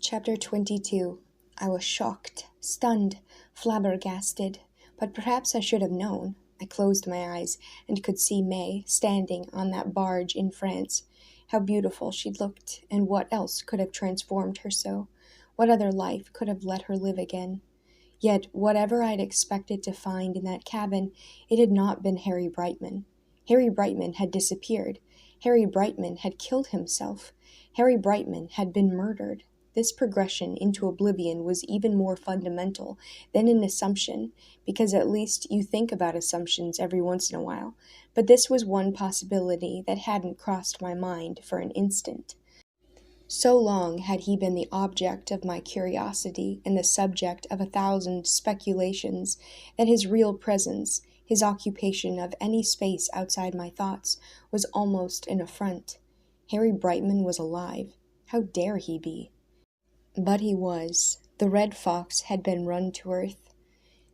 Chapter 22. I was shocked, stunned, flabbergasted, but perhaps I should have known. I closed my eyes and could see May standing on that barge in France. How beautiful she looked, and what else could have transformed her so? What other life could have let her live again? Yet, whatever I'd expected to find in that cabin, it had not been Harry Brightman. Harry Brightman had disappeared. Harry Brightman had killed himself. Harry Brightman had been murdered. This progression into oblivion was even more fundamental than an assumption, because at least you think about assumptions every once in a while, but this was one possibility that hadn't crossed my mind for an instant. So long had he been the object of my curiosity and the subject of 1,000 speculations that his real presence, his occupation of any space outside my thoughts, was almost an affront. Harry Brightman was alive. How dare he be? But he was. The Red Fox had been run to earth.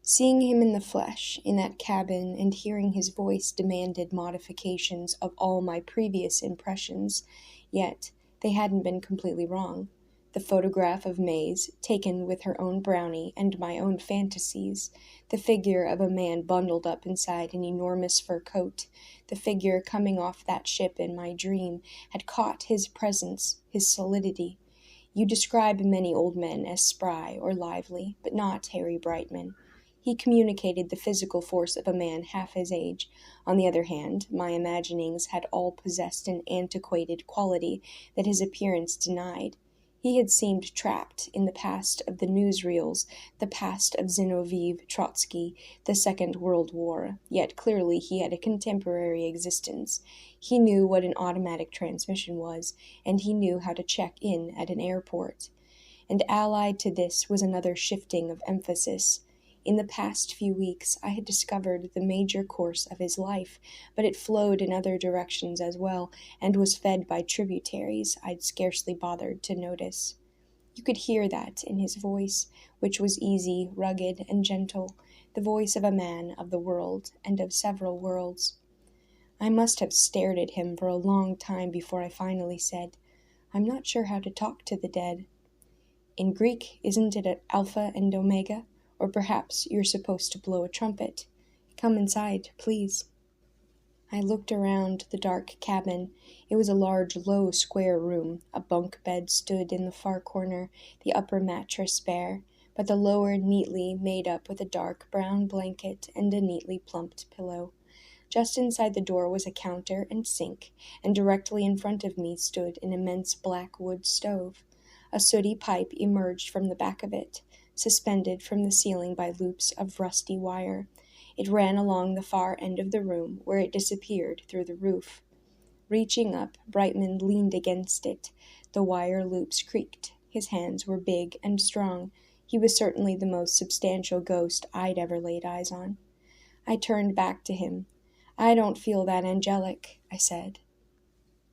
Seeing him in the flesh, in that cabin, and hearing his voice demanded modifications of all my previous impressions, yet they hadn't been completely wrong. The photograph of May's, taken with her own brownie and my own fantasies, the figure of a man bundled up inside an enormous fur coat, the figure coming off that ship in my dream, had caught his presence, his solidity. You describe many old men as spry or lively, but not Harry Brightman. He communicated the physical force of a man half his age. On the other hand, my imaginings had all possessed an antiquated quality that his appearance denied. He had seemed trapped in the past of the newsreels, the past of Zinoviev, Trotsky, the Second World War, yet clearly he had a contemporary existence. He knew what an automatic transmission was, and he knew how to check in at an airport. And allied to this was another shifting of emphasis. In the past few weeks, I had discovered the major course of his life, but it flowed in other directions as well, and was fed by tributaries I'd scarcely bothered to notice. You could hear that in his voice, which was easy, rugged, and gentle, the voice of a man of the world, and of several worlds. I must have stared at him for a long time before I finally said, "I'm not sure how to talk to the dead." "In Greek, isn't it Alpha and Omega? Or perhaps you're supposed to blow a trumpet. Come inside, please." I looked around the dark cabin. It was a large, low, square room. A bunk bed stood in the far corner, the upper mattress bare, but the lower neatly made up with a dark brown blanket and a neatly plumped pillow. Just inside the door was a counter and sink, and directly in front of me stood an immense black wood stove. A sooty pipe emerged from the back of it, suspended from the ceiling by loops of rusty wire. It ran along the far end of the room, where it disappeared through the roof. Reaching up, Brightman leaned against it. The wire loops creaked. His hands were big and strong. He was certainly the most substantial ghost I'd ever laid eyes on. I turned back to him. "I don't feel that angelic," I said.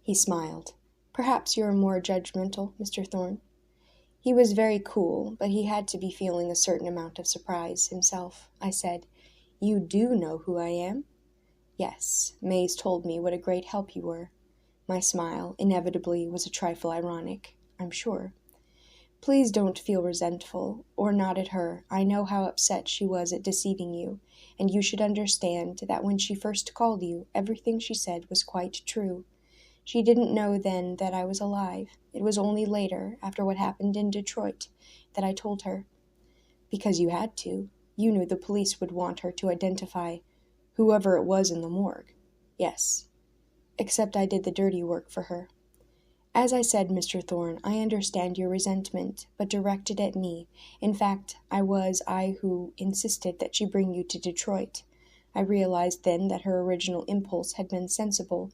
He smiled. "Perhaps you're more judgmental, Mr. Thorne." He was very cool, but he had to be feeling a certain amount of surprise himself. I said, "You do know who I am?" "Yes, May's told me what a great help you were." My smile, inevitably, was a trifle ironic, I'm sure. "Please don't feel resentful, or not at her. I know how upset she was at deceiving you, and you should understand that when she first called you, everything she said was quite true. She didn't know then that I was alive. It was only later, after what happened in Detroit, that I told her. Because you had to. You knew the police would want her to identify whoever it was in the morgue. Yes. Except I did the dirty work for her. As I said, Mr. Thorne, I understand your resentment, but directed at me. In fact, I who insisted that she bring you to Detroit. I realized then that her original impulse had been sensible.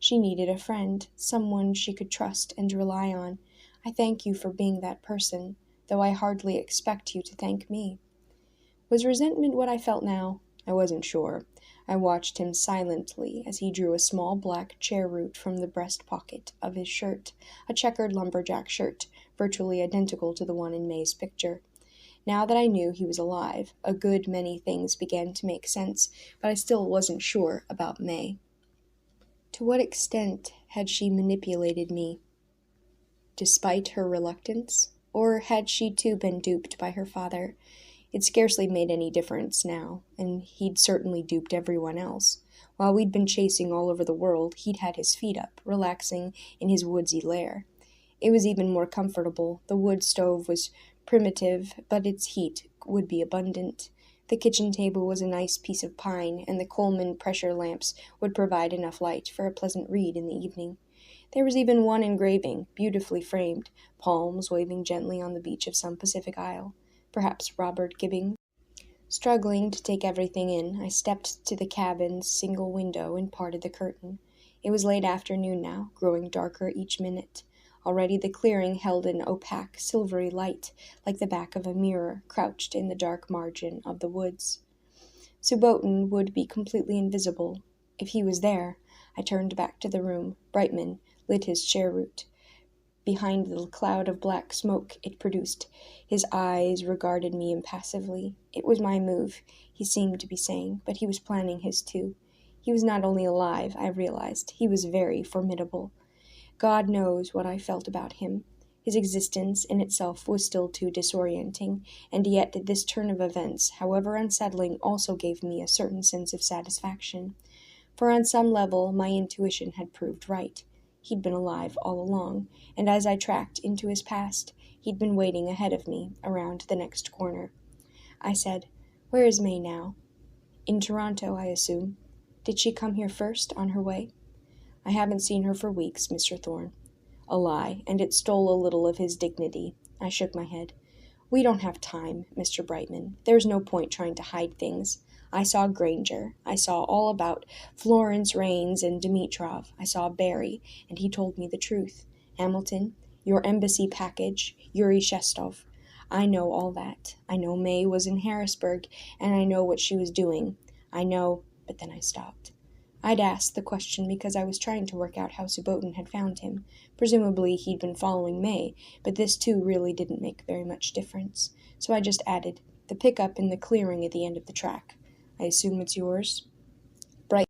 She needed a friend, someone she could trust and rely on. I thank you for being that person, though I hardly expect you to thank me. Was resentment what I felt now? I wasn't sure. I watched him silently as he drew a small black chair root from the breast pocket of his shirt, a checkered lumberjack shirt, virtually identical to the one in May's picture. Now that I knew he was alive, a good many things began to make sense, but I still wasn't sure about May. To what extent had she manipulated me? Despite her reluctance? Or had she too been duped by her father? It scarcely made any difference now, and he'd certainly duped everyone else. While we'd been chasing all over the world, he'd had his feet up, relaxing in his woodsy lair. It was even more comfortable. The wood stove was primitive, but its heat would be abundant. The kitchen table was a nice piece of pine, and the Coleman pressure lamps would provide enough light for a pleasant read in the evening. There was even one engraving, beautifully framed, palms waving gently on the beach of some Pacific isle. Perhaps Robert Gibbing. Struggling to take everything in, I stepped to the cabin's single window and parted the curtain. It was late afternoon now, growing darker each minute. Already the clearing held an opaque, silvery light, like the back of a mirror, crouched in the dark margin of the woods. Subotin would be completely invisible. If he was there, I turned back to the room. Brightman lit his cheroot. Behind the cloud of black smoke it produced, his eyes regarded me impassively. It was my move, he seemed to be saying, but he was planning his too. He was not only alive, I realized, he was very formidable. God knows what I felt about him. His existence in itself was still too disorienting, and yet this turn of events, however unsettling, also gave me a certain sense of satisfaction. For on some level my intuition had proved right. He'd been alive all along, and as I tracked into his past, he'd been waiting ahead of me, around the next corner. I said, "Where is May now?" "In Toronto, I assume. Did she come here first, on her way?" "I haven't seen her for weeks, Mr. Thorne." A lie, and it stole a little of his dignity. I shook my head. "We don't have time, Mr. Brightman. There's no point trying to hide things. I saw Granger. I saw all about Florence Raines and Dimitrov. I saw Barry, and he told me the truth. Hamilton, your embassy package, Yuri Shestov. I know all that. I know May was in Harrisburg, and I know what she was doing. I know—" But then I stopped. I'd asked the question because I was trying to work out how Subotin had found him. Presumably he'd been following May, but this too really didn't make very much difference. So I just added, "The pickup in the clearing at the end of the track. I assume it's yours?" Bright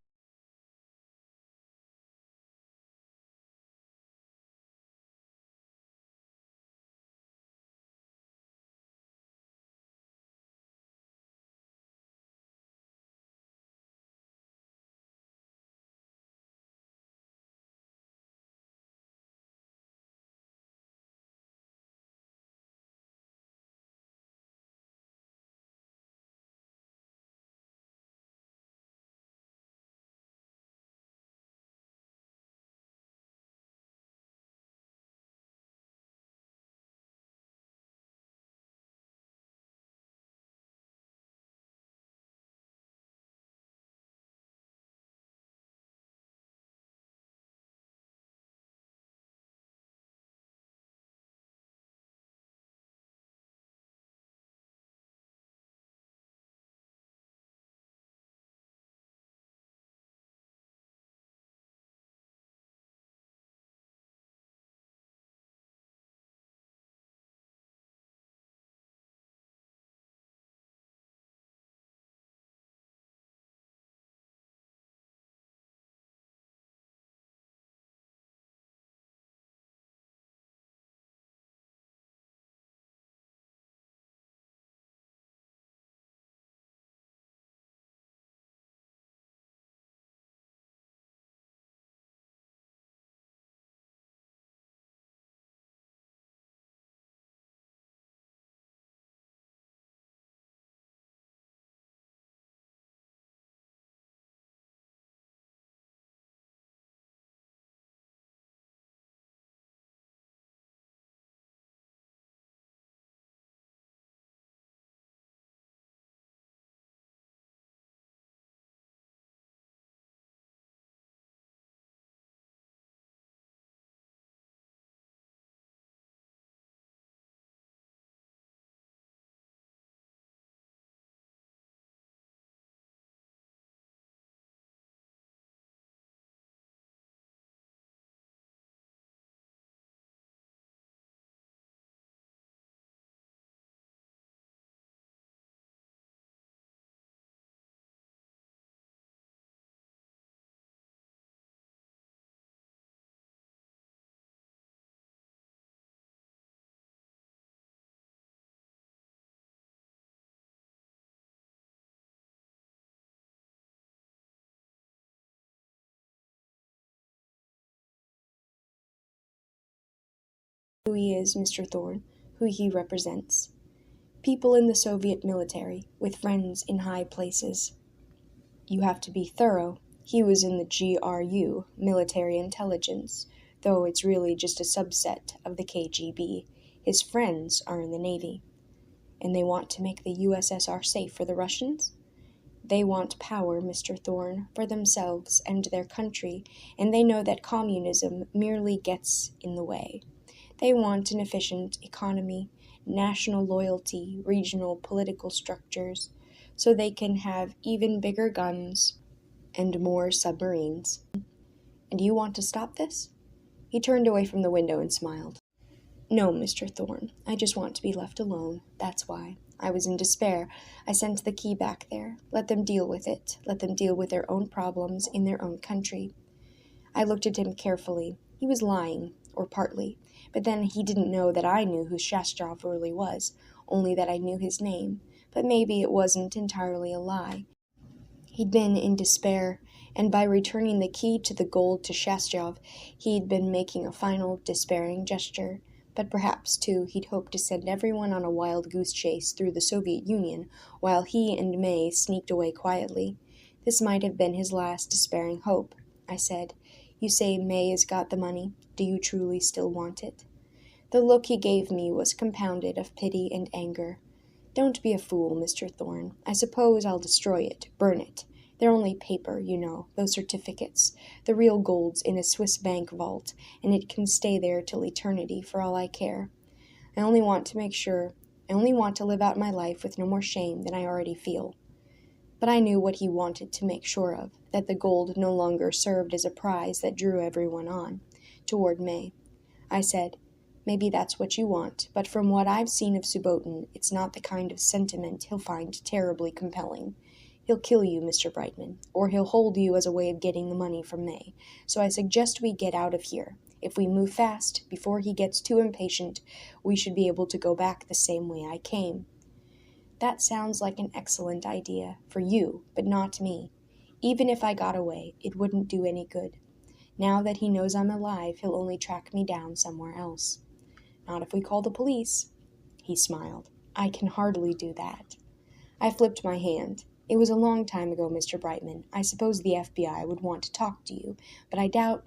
who he is, Mr. Thorne, who he represents. People in the Soviet military, with friends in high places. You have to be thorough. He was in the GRU, military intelligence, though it's really just a subset of the KGB. His friends are in the Navy. And they want to make the USSR safe for the Russians? They want power, Mr. Thorne, for themselves and their country, and they know that communism merely gets in the way. They want an efficient economy, national loyalty, regional political structures, so they can have even bigger guns and more submarines. And you want to stop this? He turned away from the window and smiled. No, Mr. Thorne, I just want to be left alone, that's why. I was in despair. I sent the key back there. Let them deal with it. Let them deal with their own problems in their own country. I looked at him carefully. He was lying, or partly, but then he didn't know that I knew who Shastov really was, only that I knew his name, but maybe it wasn't entirely a lie. He'd been in despair, and by returning the key to the gold to Shastov, he'd been making a final, despairing gesture. But perhaps, too, he'd hoped to send everyone on a wild goose chase through the Soviet Union, while he and May sneaked away quietly. This might have been his last despairing hope. I said, You say May has got the money. Do you truly still want it? The look he gave me was compounded of pity and anger. Don't be a fool, Mr. Thorne. I suppose I'll destroy it, burn it. They're only paper, you know, those certificates. The real gold's in a Swiss bank vault, and it can stay there till eternity for all I care. I only want to live out my life with no more shame than I already feel. But I knew what he wanted to make sure of, that the gold no longer served as a prize that drew everyone on, toward May. I said, Maybe that's what you want, but from what I've seen of Subotin, it's not the kind of sentiment he'll find terribly compelling. He'll kill you, Mr. Brightman, or he'll hold you as a way of getting the money from May. So I suggest we get out of here. If we move fast, before he gets too impatient, we should be able to go back the same way I came. That sounds like an excellent idea, for you, but not me. Even if I got away, it wouldn't do any good. Now that he knows I'm alive, he'll only track me down somewhere else. Not if we call the police. He smiled. I can hardly do that. I flipped my hand. It was a long time ago, Mr. Brightman. I suppose the FBI would want to talk to you, but I doubt—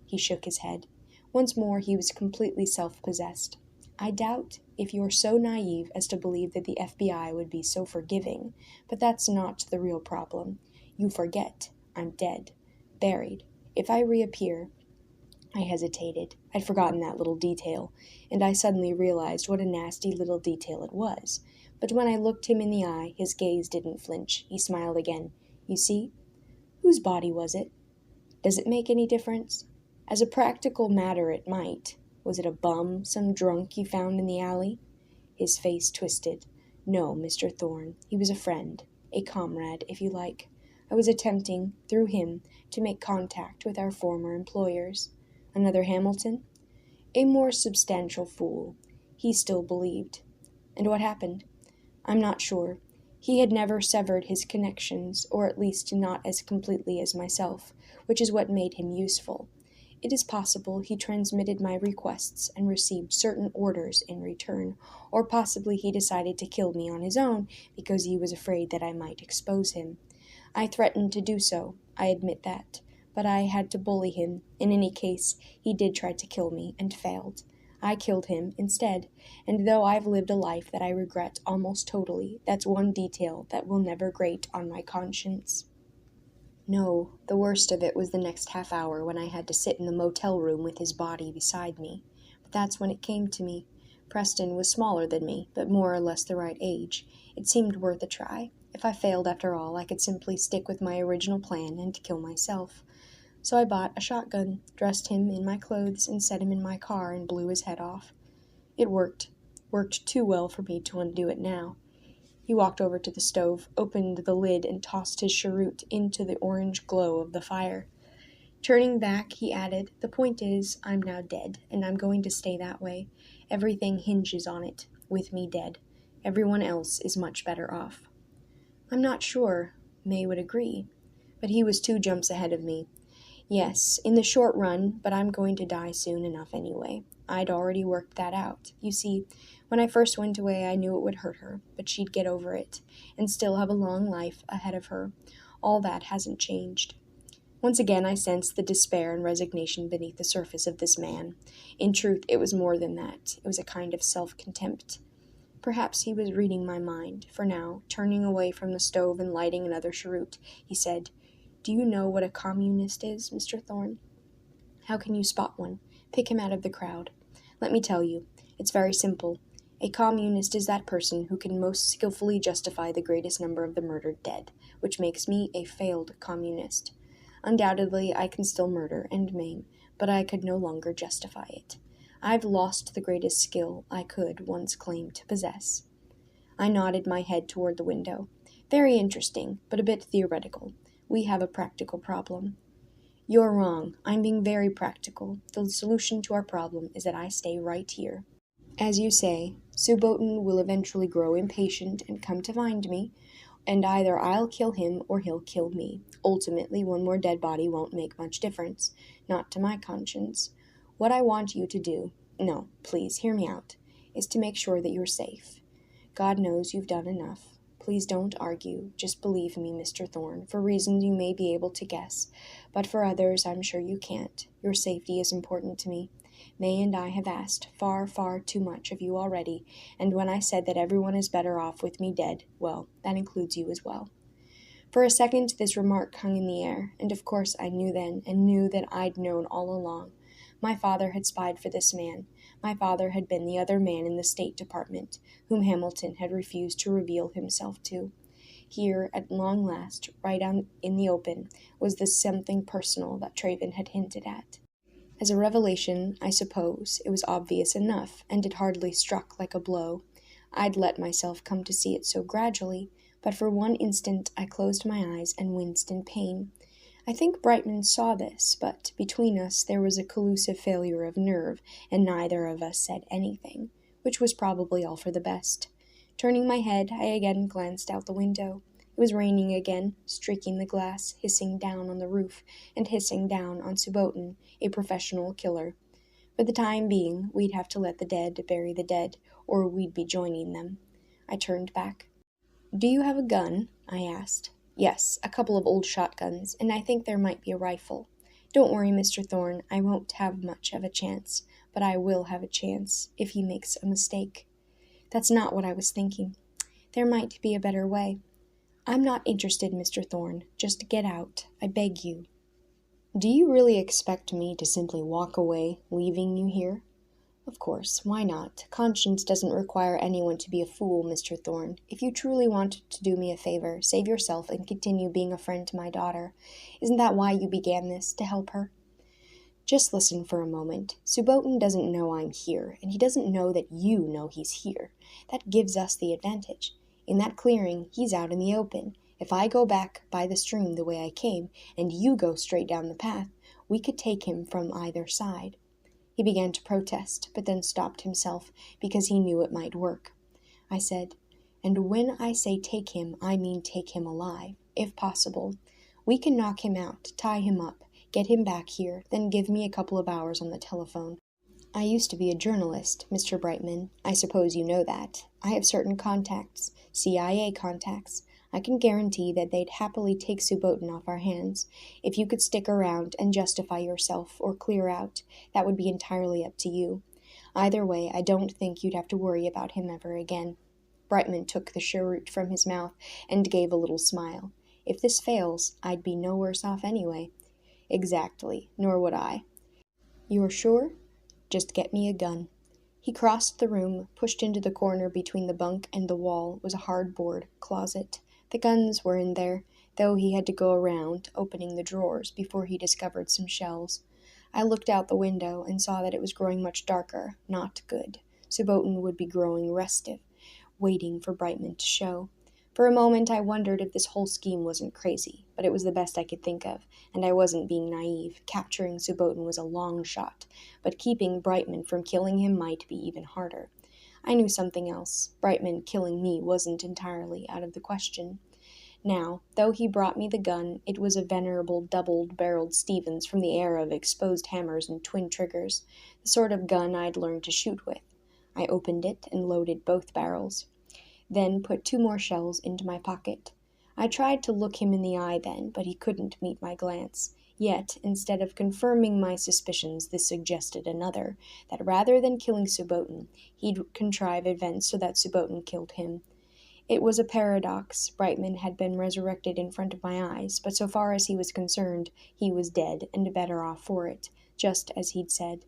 He shook his head. Once more he was completely self-possessed. I doubt if you're so naive as to believe that the FBI would be so forgiving, but that's not the real problem. You forget. I'm dead. Buried. If I reappear— I hesitated. I'd forgotten that little detail, and I suddenly realized what a nasty little detail it was. But when I looked him in the eye, his gaze didn't flinch. He smiled again. You see? Whose body was it? Does it make any difference? As a practical matter, it might. Was it a bum, some drunk you found in the alley? His face twisted. No, Mr. Thorne. He was a friend, a comrade, if you like. I was attempting, through him, to make contact with our former employers. Another Hamilton? A more substantial fool. He still believed. And what happened? I'm not sure. He had never severed his connections, or at least not as completely as myself, which is what made him useful. It is possible he transmitted my requests and received certain orders in return, or possibly he decided to kill me on his own because he was afraid that I might expose him. I threatened to do so, I admit that, but I had to bully him. In any case, he did try to kill me and failed. I killed him instead, and though I've lived a life that I regret almost totally, that's one detail that will never grate on my conscience. No, the worst of it was the next half hour when I had to sit in the motel room with his body beside me. But that's when it came to me. Preston was smaller than me, but more or less the right age. It seemed worth a try. If I failed after all, I could simply stick with my original plan and kill myself. So I bought a shotgun, dressed him in my clothes, and set him in my car and blew his head off. It worked too well for me to undo it now. He walked over to the stove, opened the lid, and tossed his cheroot into the orange glow of the fire. Turning back, he added, The point is, I'm now dead, and I'm going to stay that way. Everything hinges on it, with me dead. Everyone else is much better off. I'm not sure May would agree, but he was 2 jumps ahead of me. Yes, in the short run, but I'm going to die soon enough anyway. I'd already worked that out. You see, when I first went away, I knew it would hurt her, but she'd get over it, and still have a long life ahead of her. All that hasn't changed. Once again, I sensed the despair and resignation beneath the surface of this man. In truth, it was more than that. It was a kind of self-contempt. Perhaps he was reading my mind, for now, turning away from the stove and lighting another cheroot, he said, "Do you know what a communist is, Mr. Thorne? How can you spot one? Pick him out of the crowd. Let me tell you, it's very simple. A communist is that person who can most skillfully justify the greatest number of the murdered dead, which makes me a failed communist. Undoubtedly, I can still murder and maim, but I could no longer justify it. I've lost the greatest skill I could once claim to possess." I nodded my head toward the window. "Very interesting, but a bit theoretical. We have a practical problem." "You're wrong. I'm being very practical. The solution to our problem is that I stay right here. As you say, Subotin will eventually grow impatient and come to find me, and either I'll kill him or he'll kill me. Ultimately, one more dead body won't make much difference, not to my conscience. What I want you to do, no, please hear me out, is to make sure that you're safe. God knows you've done enough. Please don't argue. Just believe me, Mr. Thorne, for reasons you may be able to guess, but for others I'm sure you can't. Your safety is important to me. May and I have asked far, far too much of you already, and when I said that everyone is better off with me dead, well, that includes you as well." For a second this remark hung in the air, and of course I knew then, and knew that I'd known all along. My father had spied for this man. My father had been the other man in the State Department, whom Hamilton had refused to reveal himself to. Here, at long last, right out in the open, was the something personal that Traven had hinted at. As a revelation, I suppose, it was obvious enough, and it hardly struck like a blow. I'd let myself come to see it so gradually, but for one instant I closed my eyes and winced in pain. I think Brightman saw this, but between us there was a collusive failure of nerve, and neither of us said anything, which was probably all for the best. Turning my head, I again glanced out the window. It was raining again, streaking the glass, hissing down on the roof, and hissing down on Subotin, a professional killer. For the time being, we'd have to let the dead bury the dead, or we'd be joining them. I turned back. "Do you have a gun?" I asked. "Yes, a couple of old shotguns, and I think there might be a rifle. Don't worry, Mr. Thorne, I won't have much of a chance, but I will have a chance, if he makes a mistake." "That's not what I was thinking. There might be a better way." "I'm not interested, Mr. Thorne. Just get out. I beg you." "Do you really expect me to simply walk away, leaving you here?" "Of course. Why not? Conscience doesn't require anyone to be a fool, Mr. Thorne. If you truly want to do me a favor, save yourself and continue being a friend to my daughter. Isn't that why you began this, to help her?" "Just listen for a moment. Subotin doesn't know I'm here, and he doesn't know that you know he's here. That gives us the advantage. In that clearing, he's out in the open. If I go back by the stream the way I came, and you go straight down the path, we could take him from either side." He began to protest, but then stopped himself, because he knew it might work. I said, "And when I say take him, I mean take him alive, if possible. We can knock him out, tie him up, get him back here, then give me a couple of hours on the telephone. I used to be a journalist, Mr. Brightman. I suppose you know that. I have certain contacts, CIA contacts. I can guarantee that they'd happily take Subotin off our hands. If you could stick around and justify yourself or clear out, that would be entirely up to you. Either way, I don't think you'd have to worry about him ever again." Brightman took the cheroot from his mouth and gave a little smile. "If this fails, I'd be no worse off anyway." "Exactly, nor would I." "You're sure? Just get me a gun." He crossed the room. Pushed into the corner between the bunk and the wall was a hard-board closet. The guns were in there, though he had to go around, opening the drawers, before he discovered some shells. I looked out the window and saw that it was growing much darker. Not good. Subotin would be growing restive, waiting for Brightman to show. For a moment I wondered if this whole scheme wasn't crazy, but it was the best I could think of, and I wasn't being naive. Capturing Subotin was a long shot, but keeping Brightman from killing him might be even harder. I knew something else. Brightman killing me wasn't entirely out of the question. Now, though he brought me the gun, it was a venerable double-barreled Stevens from the era of exposed hammers and twin triggers, the sort of gun I'd learned to shoot with. I opened it and loaded both barrels, then put 2 more shells into my pocket. I tried to look him in the eye then, but he couldn't meet my glance. Yet, instead of confirming my suspicions, this suggested another, that rather than killing Subbotin, he'd contrive events so that Subbotin killed him. It was a paradox. Brightman had been resurrected in front of my eyes, but so far as he was concerned, he was dead, and better off for it, just as he'd said.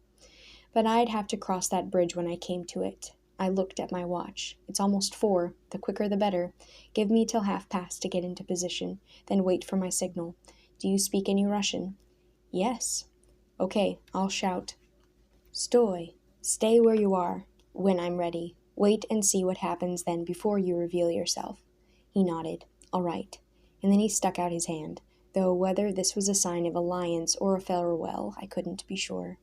But I'd have to cross that bridge when I came to it. I looked at my watch. It's almost 4. The quicker the better. Give me till 1:30 to get into position, then wait for my signal. Do you speak any Russian? Yes. Okay, I'll shout. Stoy. Stay where you are. When I'm ready. Wait and see what happens then before you reveal yourself. He nodded. All right. And then he stuck out his hand, though whether this was a sign of alliance or a farewell, I couldn't be sure.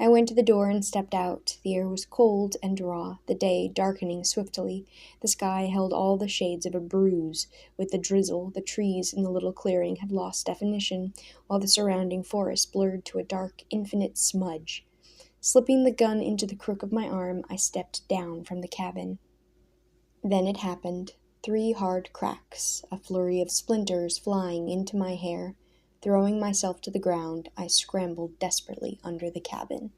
I went to the door and stepped out. The air was cold and raw, the day darkening swiftly. The sky held all the shades of a bruise. With the drizzle, the trees in the little clearing had lost definition, while the surrounding forest blurred to a dark, infinite smudge. Slipping the gun into the crook of my arm, I stepped down from the cabin. Then it happened. 3 hard cracks, a flurry of splinters flying into my hair. Throwing myself to the ground, I scrambled desperately under the cabin.